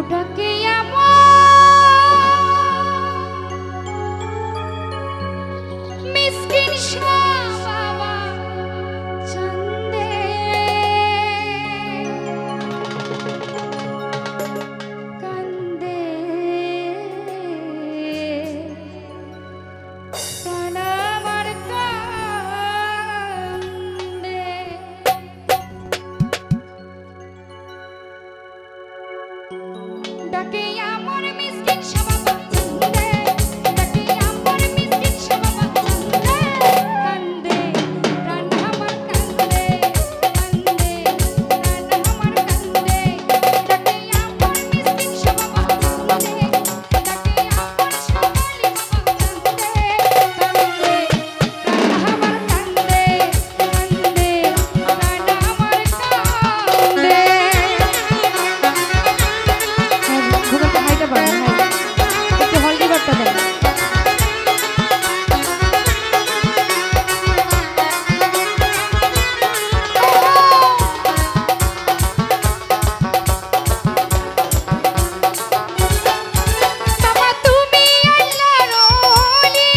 ডাকে আমার মিসকিন বাবা চন্দে কান্দে প্রাণ আমার কান্দে ডাকে আমার মিসকিন বাবা চন্দে ডাকে আমার মিসকিন বাবা চন্দে কান্দে প্রাণ আমার কান্দে কান্দে প্রাণ আমার কান্দে ডাকে আমার মিসকিন বাবা চন্দে ডাকে আমার সোনালি বাবা চন্দে কান্দে প্রাণ আমার কান্দে কান্দে প্রাণ আমার কান্দে ভূগোলটা হাইটা পারেন হাই একটু হলদি বার্তা দেন বাবা তুমি আল্লাহর ওলি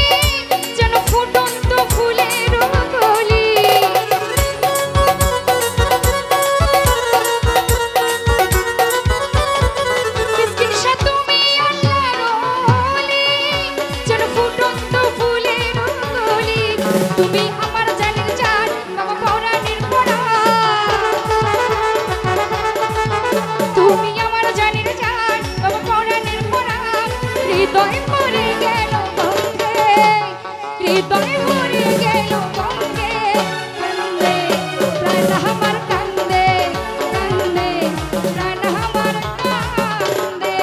যেন ফুটন্ত ফুলের কলি মিসকিন তুমি আল্লাহর ওলি যেন ফুটন্ত ফুলের কলি তুমি আমার জানের জান বাবা পরাণের পরাণ তুমি আমার জানের জান বাবা পরাণের পরাণ হৃদয় মরে গেল গঙ্গে হৃদয় মরে গেল গঙ্গে কান্দে প্রাণ আমার কান্দে কান্দে প্রাণ আমার কান্দে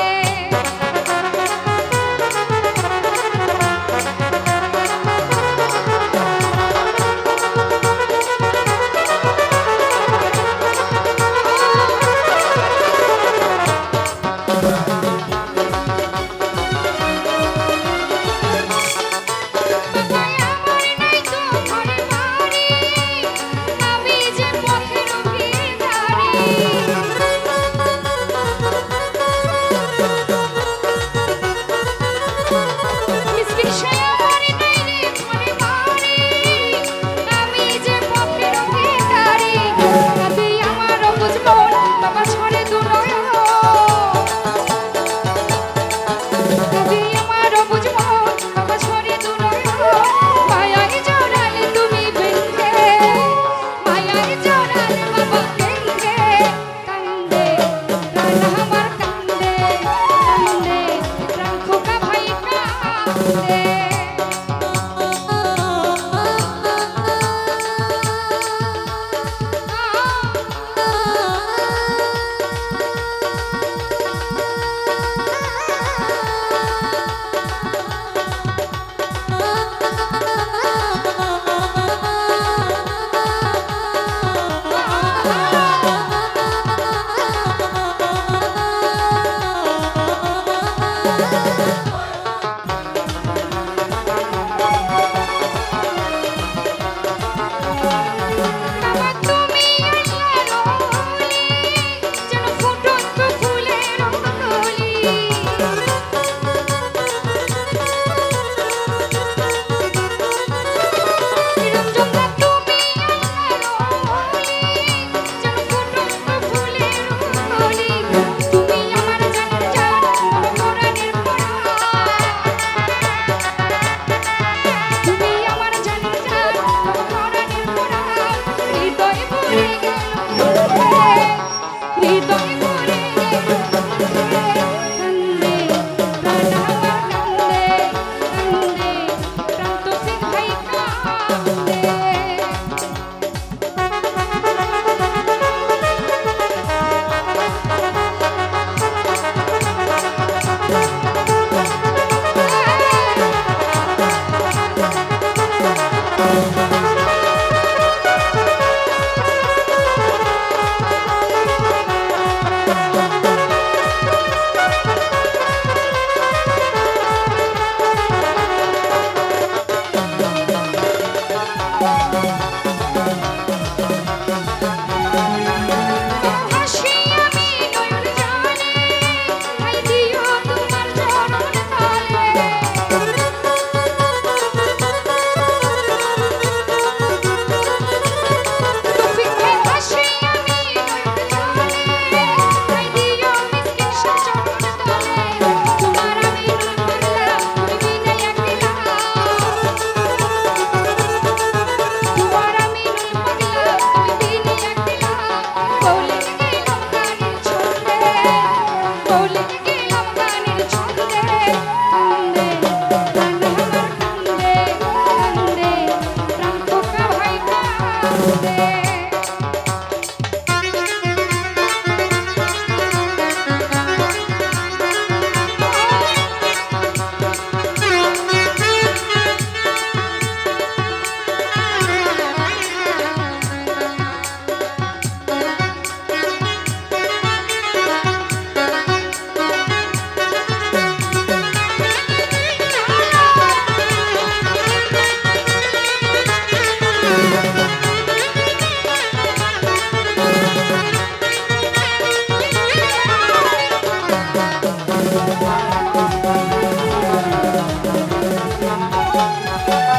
বাবা আমার নাই তো ঘরে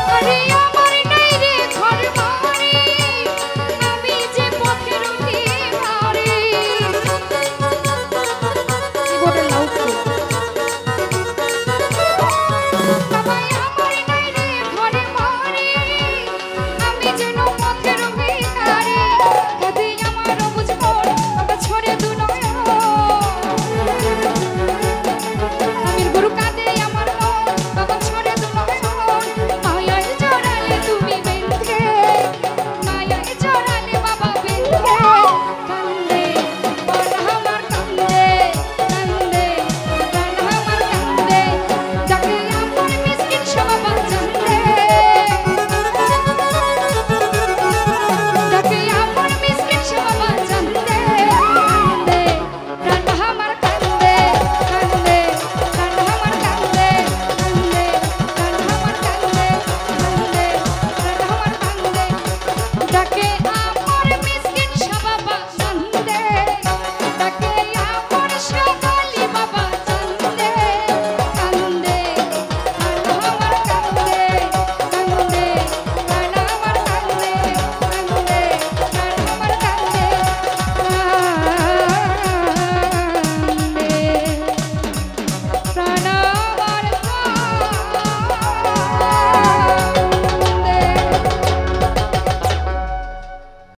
আরে